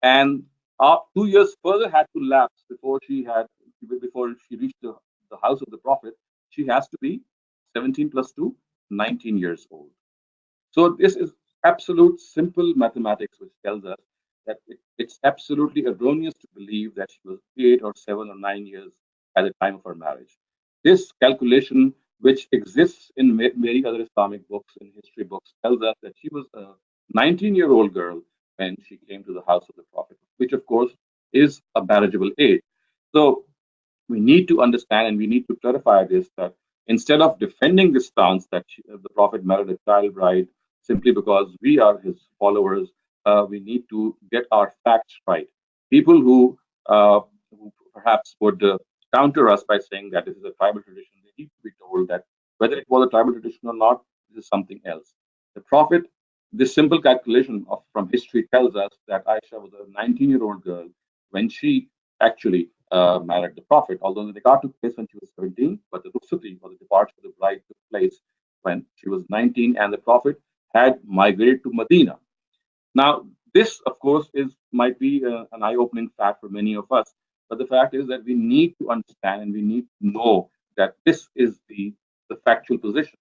and 2 years further had to lapse before she reached the house of the Prophet, she has to be 17 plus 2, 19 years old. So this is absolute simple mathematics, which tells us that it's absolutely erroneous to believe that she was 8 or 7 or 9 years at the time of her marriage. This calculation, which exists in many other Islamic books and history books, tells us that she was a 19-year-old girl when she came to the house of the Prophet, which of course is a marriageable age. So we need to understand and we need to clarify this, that instead of defending this stance that the Prophet married a child bride simply because we are his followers, we need to get our facts right. People who perhaps would counter us by saying that this is a tribal tradition, they need to be told that whether it was a tribal tradition or not, this is something else. The Prophet, this simple calculation of from history tells us that Aisha was a 19-year-old girl when she actually married the Prophet. Although the nikah took place when she was 17, but the rukhsati, or the departure of the bride, took place when she was 19, and the Prophet had migrated to Medina. Now, this, of course, is might be an eye-opening fact for many of us, but the fact is that we need to understand and we need to know that this is the factual position.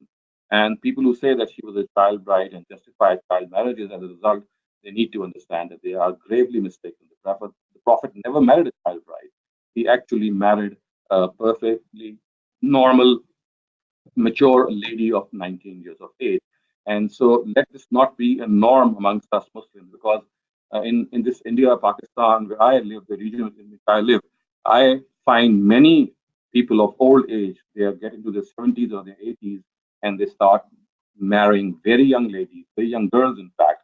And people who say that she was a child bride and justify child marriages as a result, they need to understand that they are gravely mistaken. The Prophet never married a child bride. He actually married a perfectly normal mature lady of 19 years of age. And so let this not be a norm amongst us Muslims, because in this India, Pakistan, where I live, the region in which I live, I find many people of old age, they are getting to their 70s or their 80s, and they start marrying very young ladies, very young girls, in fact,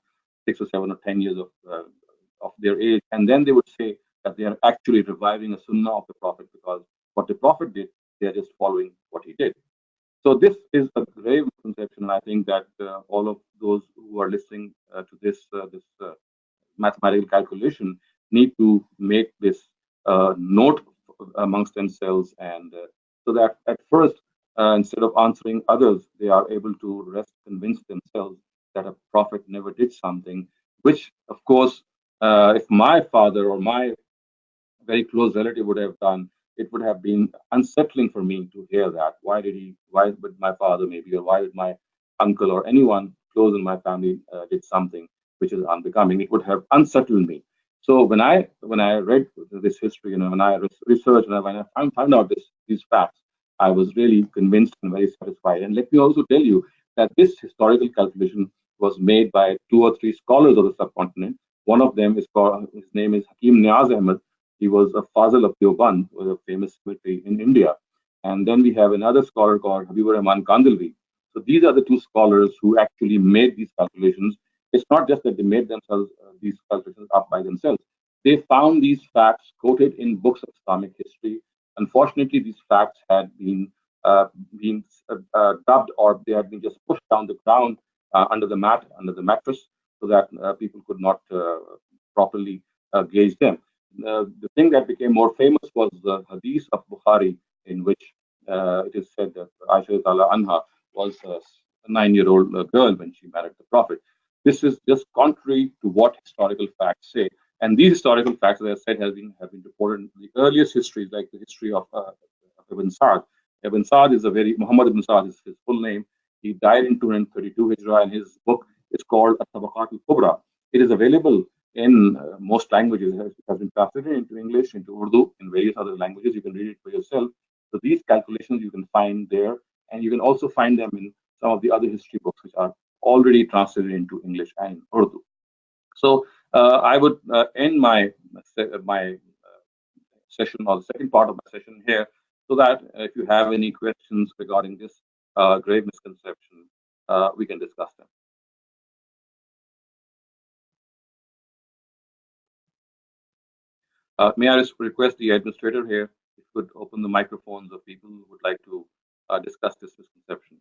6 or 7 or 10 years of their age. And then they would say that they are actually reviving a sunnah of the Prophet, because what the Prophet did, they are just following what he did. So this is a grave misconception, and I think that all of those who are listening to this mathematical calculation need to make this note amongst themselves, and so that at first, instead of answering others, they are able to rest convince themselves that a prophet never did something, which, of course, if my father or my very close relative would have done, it would have been unsettling for me to hear that. Why did he? Why would my father maybe, or why did my uncle or anyone close in my family did something which is unbecoming? It would have unsettled me. So when I read this history, when I researched and when I found out these facts, I was really convinced and very satisfied. And let me also tell you that this historical calculation was made by 2 or 3 scholars of the subcontinent. One of them is called, his name is Hakim Niaz Ahmed. He was a Fazil of Deoband, was a famous cemetery in India. And then we have another scholar called Habibur Rahman Kandilvi. So these are the 2 scholars who actually made these calculations. It's not just that they made themselves these calculations up by themselves. They found these facts quoted in books of Islamic history. Unfortunately, these facts had uh, been dubbed, or they had been just pushed down the ground under the mat, under the mattress, so that people could not properly gauge them. The thing that became more famous was the hadith of Bukhari, in which it is said that Aisha Tala Anha was a 9-year-old girl when she married the Prophet. This is just contrary to what historical facts say. And these historical facts, as I said, have been reported in the earliest histories, like the history of Ibn Sa'd. Ibn Sa'd is a very Muhammad ibn Sa'd is his full name. He died in 232 Hijra, and his book is called At-Tabaqat al-Kubra. It is available in most languages. It has been translated into English, into Urdu, in various other languages. You can read it for yourself. So these calculations you can find there, and you can also find them in some of the other history books, which are already translated into English and Urdu. So I would end my session, or the second part of my session here, so that if you have any questions regarding this grave misconception, we can discuss them. May I request the administrator here, if you could open the microphones of people who would like to discuss this misconception.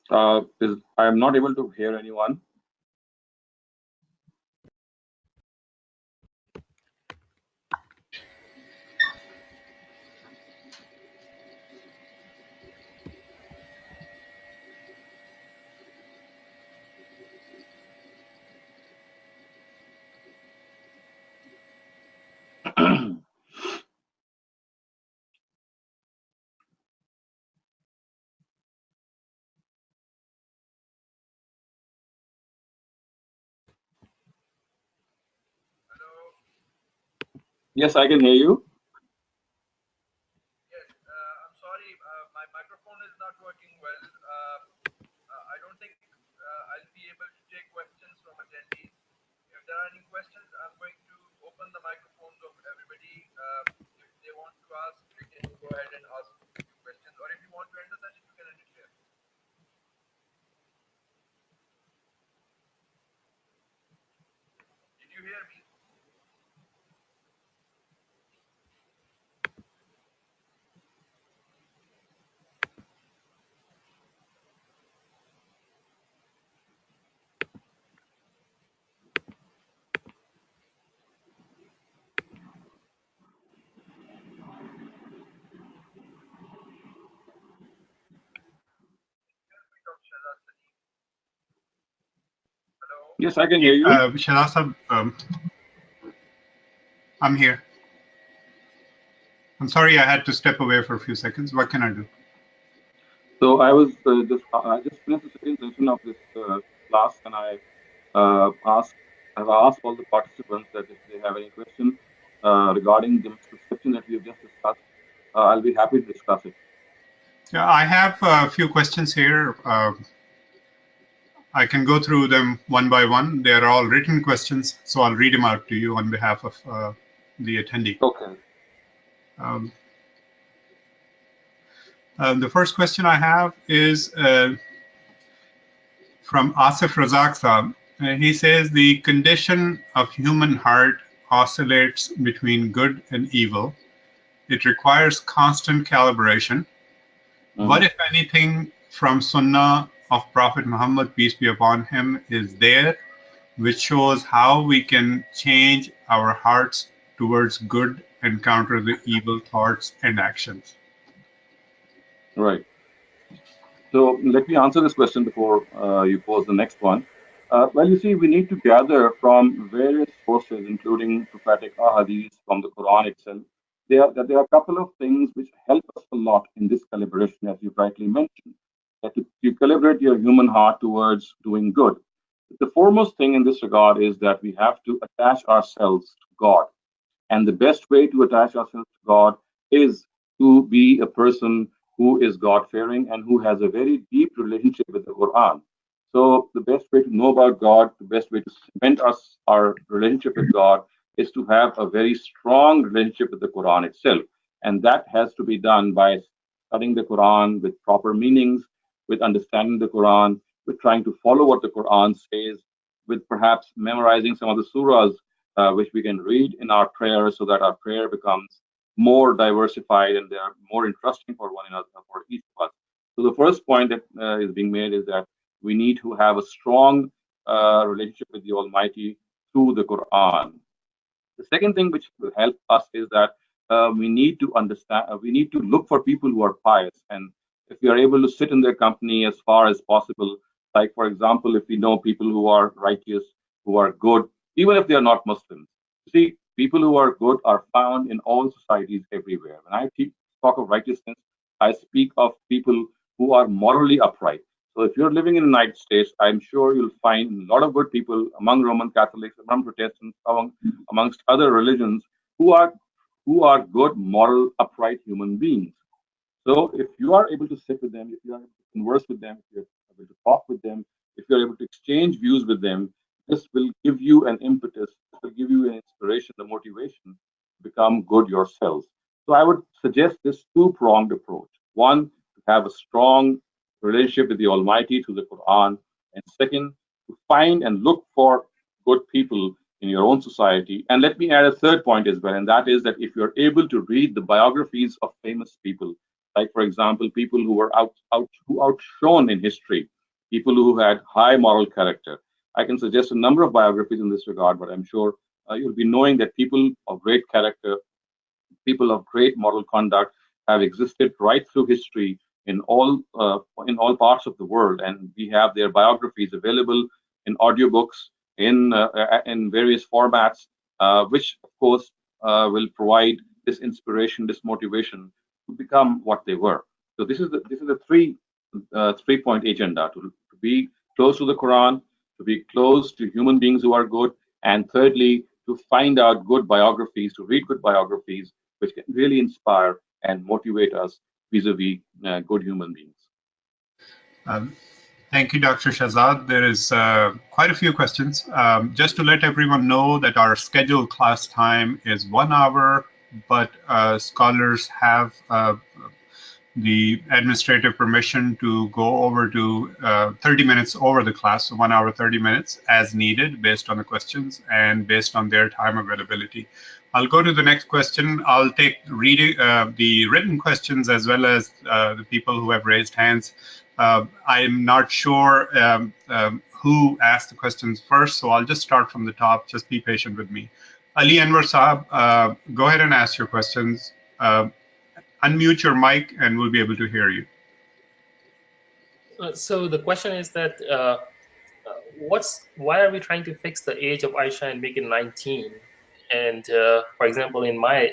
I am not able to hear anyone. Yes, I can hear you. Yes, I can hear you. Shehzad sahab, I'm here. I'm sorry I had to step away for a few seconds. What can I do? So I was I just finished the second session of this class, and I've asked all the participants that if they have any question regarding the misconception that we have just discussed, I'll be happy to discuss it. Yeah, I have a few questions here. I can go through them one by one. They are all written questions, so I'll read them out to you on behalf of the attendee. Okay. Um, the first question I have is from Asif Razak Saab. He says the condition of human heart oscillates between good and evil. It requires constant calibration. What, if anything, from Sunnah of Prophet Muhammad, peace be upon him, is there, which shows how we can change our hearts towards good and counter the evil thoughts and actions? Right. So let me answer this question before you pose the next one. Well, you see, we need to gather from various sources, including prophetic ahadith from the Quran itself. There are a couple of things which help us a lot in this calibration, as you rightly mentioned, that you calibrate your human heart towards doing good. The foremost thing in this regard is that we have to attach ourselves to God. And the best way to attach ourselves to God is to be a person who is God fearing and who has a very deep relationship with the Quran. So, the best way to know about God, the best way to cement our relationship with God is to have a very strong relationship with the Quran itself. And that has to be done by studying the Quran with proper meanings, with understanding the Quran, with trying to follow what the Quran says, with perhaps memorizing some of the surahs which we can read in our prayer so that our prayer becomes more diversified and they are more interesting for one another, for each of us. So the first point that is being made is that we need to have a strong relationship with the Almighty through the Quran. The second thing which will help us is that we need to understand, we need to look for people who are pious. And if we are able to sit in their company as far as possible, like for example, if we know people who are righteous, who are good, even if they are not Muslims. See, people who are good are found in all societies everywhere. When I talk of righteousness, I speak of people who are morally upright. So if you're living in the United States, I'm sure you'll find a lot of good people among Roman Catholics, among Protestants, amongst other religions who are good, moral, upright human beings. So if you are able to sit with them, if you are able to converse with them, if you're able to talk with them, if you're able to exchange views with them, this will give you an impetus, this will give you an inspiration, the motivation to become good yourselves. So I would suggest this two-pronged approach. One, to have a strong relationship with the Almighty through the Quran, and second, to find and look for good people in your own society. And let me add a third point as well, and that is that if you're able to read the biographies of famous people, like for example, people who were who outshone in history, people who had high moral character. I can suggest a number of biographies in this regard, but I'm sure you'll be knowing that people of great character, people of great moral conduct have existed right through history in all parts of the world, and we have their biographies available in audiobooks in various formats, which of course will provide this inspiration, this motivation to become what they were. So this is a three-point agenda to be close to the Quran, to be close to human beings who are good, and thirdly, to find out good biographies, to read good biographies, which can really inspire and motivate us vis-a-vis good human beings. Um, Thank you, Dr. Shehzad. There is quite a few questions. Just to let everyone know that our scheduled class time is 1 hour, but scholars have the administrative permission to go over to 30 minutes over the class, so 1 hour 30 minutes as needed based on the questions and based on their time availability. I'll go to the next question. I'll take the written questions as well as the people who have raised hands. I'm not sure who asked the questions first, so I'll just start from the top. Just be patient with me. Ali Anwar Saab, go ahead and ask your questions. Unmute your mic and we'll be able to hear you. So the question is that why are we trying to fix the age of Aisha and make it 19? And for example, in my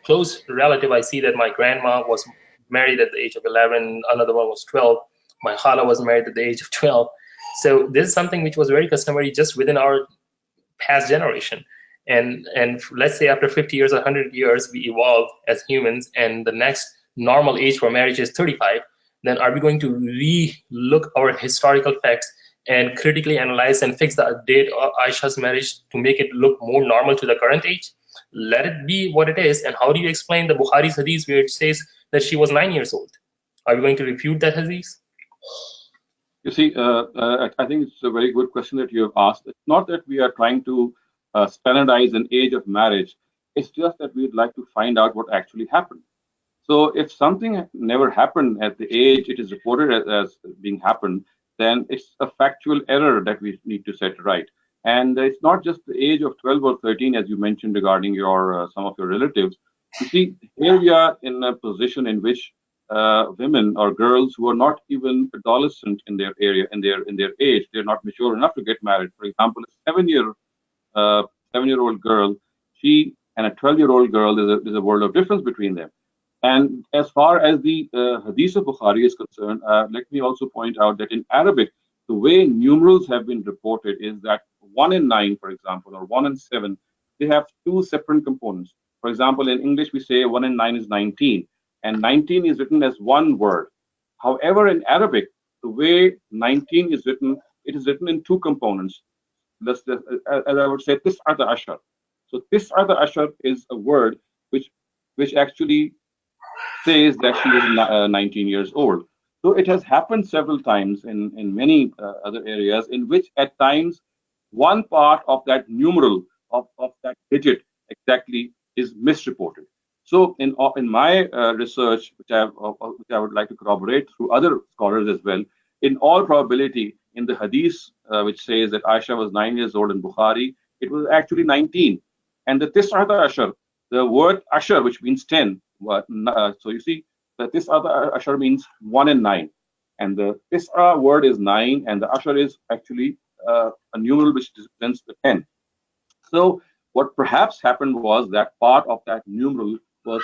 close relative, I see that my grandma was married at the age of 11, another one was 12. My khala was married at the age of 12. So this is something which was very customary just within our past generation. And let's say after 50 years, 100 years, we evolve as humans, and the next normal age for marriage is 35. Then are we going to re-look our historical facts and critically analyze and fix the date of Aisha's marriage to make it look more normal to the current age? Let it be what it is. And how do you explain the Bukhari's hadith where it says that she was 9 years old? Are we going to refute that hadith? You see, I think it's a very good question that you have asked. It's not that we are trying to standardize an age of marriage. It's just that we'd like to find out what actually happened. So if something never happened at the age it is reported as being happened, then it's a factual error that we need to set right. And it's not just the age of 12 or 13, as you mentioned regarding your some of your relatives. You see, here we are in a position in which women or girls who are not even adolescent in their area, in their age, they're not mature enough to get married. For example, a 7-year-old girl, she and a 12-year-old girl, there's a world of difference between them. And as far as the Hadith of Bukhari is concerned, let me also point out that in Arabic, the way numerals have been reported is that 1 in 9, for example, or 1 in 7, they have two separate components. For example, in English, we say 1 in 9 is 19, and 19 is written as one word. However, in Arabic, the way 19 is written, it is written in two components. As I would say, Tis'at Ashar. So Tis'at Ashar is a word which actually says that she is 19 years old. So it has happened several times in many other areas in which at times one part of that numeral of that digit exactly is misreported. So in my research, which I would like to corroborate through other scholars as well, in all probability, in the hadith which says that Aisha was 9 years old in Bukhari, it was actually 19. And the Tis'at Ashar, the word Ashar, which means 10, so you see that this other Ashar means 1 in 9, and the Tis'a word is 9, and the Ashar is actually a numeral which represents the 10. So what perhaps happened was that part of that numeral was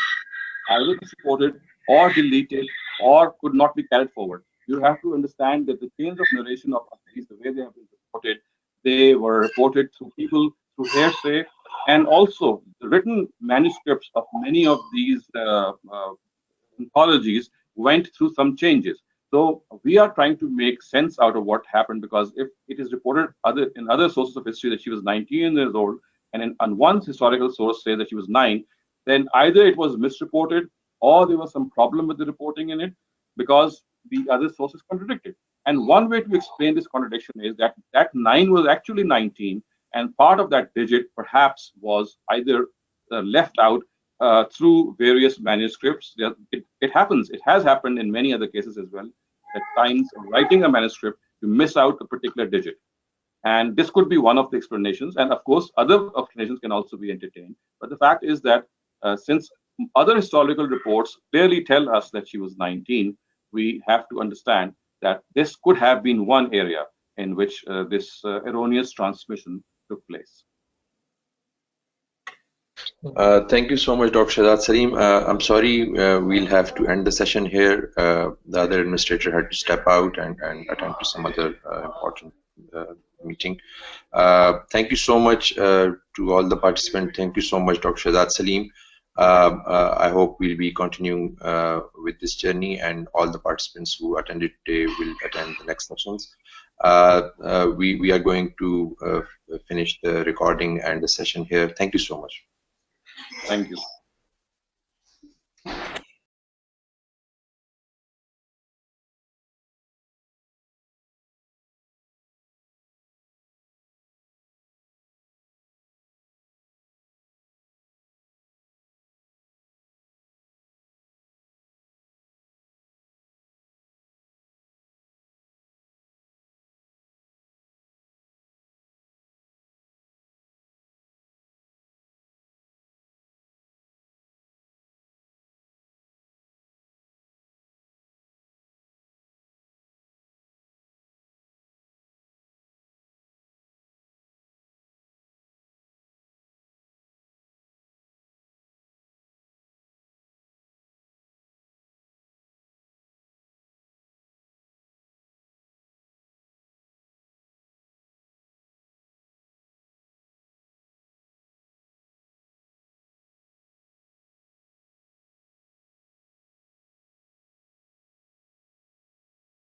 either supported or deleted or could not be carried forward. You have to understand that the chains of narration of hadith, the way they have been reported, they were reported through people, through hearsay, and also the written manuscripts of many of these anthologies went through some changes. So we are trying to make sense out of what happened, because if it is reported in other sources of history that she was 19 years old, and on one historical source says that she was 9, then either it was misreported or there was some problem with the reporting in it because the other sources contradicted. And one way to explain this contradiction is that that 9 was actually 19, and part of that digit perhaps was either left out through various manuscripts. It happens. It has happened in many other cases as well. At times, writing a manuscript, you miss out a particular digit. And this could be one of the explanations. And of course, other explanations can also be entertained. But the fact is that since other historical reports clearly tell us that she was 19, we have to understand that this could have been one area in which this erroneous transmission took place. Thank you so much, Dr. Shehzad. Saleem, I'm sorry, we'll have to end the session here. The other administrator had to step out and attend to some other important meeting. Thank you so much to all the participants. Thank you so much, Dr. Shehzad. Saleem, I hope we'll be continuing with this journey, and all the participants who attended today will attend the next sessions. We are going to finish the recording and the session here. Thank you so much. Thank you.